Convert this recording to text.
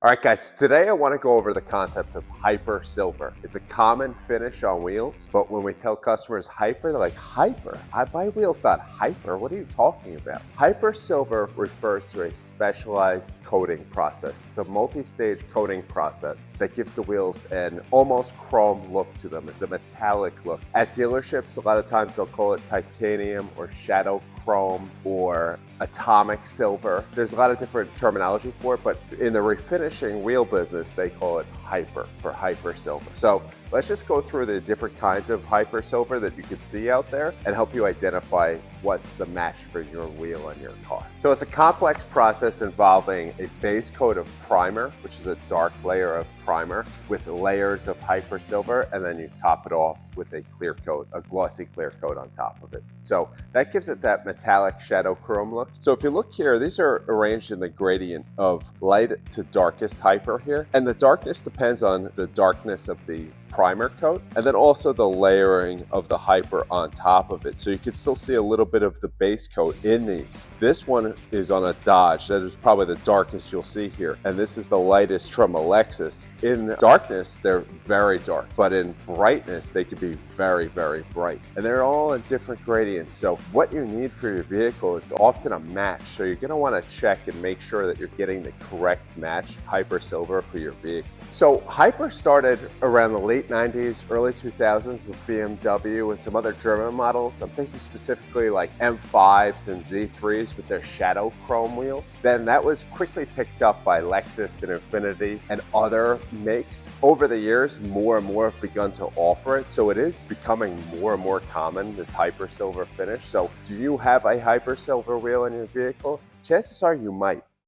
All right, guys, today I want to go over the concept of hyper silver. It's a common finish on wheels, but when we tell customers hyper, they're like, hyper? My wheel's not hyper. What are you talking about? Hyper silver refers to a specialized coating process. It's a multi-stage coating process that gives the wheels an almost chrome look to them. It's a metallic look. At dealerships, a lot of times they'll call it titanium or shadow chrome or atomic silver. There's a lot of different terminology for it, but in the refinishing wheel business, they call it hyper for hyper silver. So let's just go through the different kinds of hyper silver that you can see out there and help you identify what's the match for your wheel on your car. So it's a complex process involving a base coat of primer, which is a dark layer of primer with layers of hyper silver, and then you top it off with a clear coat, a glossy clear coat on top of it. So that gives it that metallic shadow chrome look. So if you look here, these are arranged in the gradient of light to darkest hyper here. And the darkness depends on the darkness of the primer coat and then also the layering of the hyper on top of it. So you can still see a little bit of the base coat in these. This one is on a Dodge. That is probably the darkest you'll see here. And this is the lightest from a Lexus. In darkness, they're very dark, but in brightness, they could be very, very bright. And they're all in different gradients. So what you need for your vehicle, it's often a match. So you're gonna wanna check and make sure that you're getting the correct match hyper silver for your vehicle. So hyper started around the late 90s, early 2000s with BMW and some other German models. I'm thinking specifically like M5s and Z3s with their shadow chrome wheels. Then that was quickly picked up by Lexus and Infiniti and other makes. Over the years, more and more have begun to offer it. So it is becoming more and more common, this hyper silver finish. So do you have a hyper silver wheel in your vehicle? Chances are you might.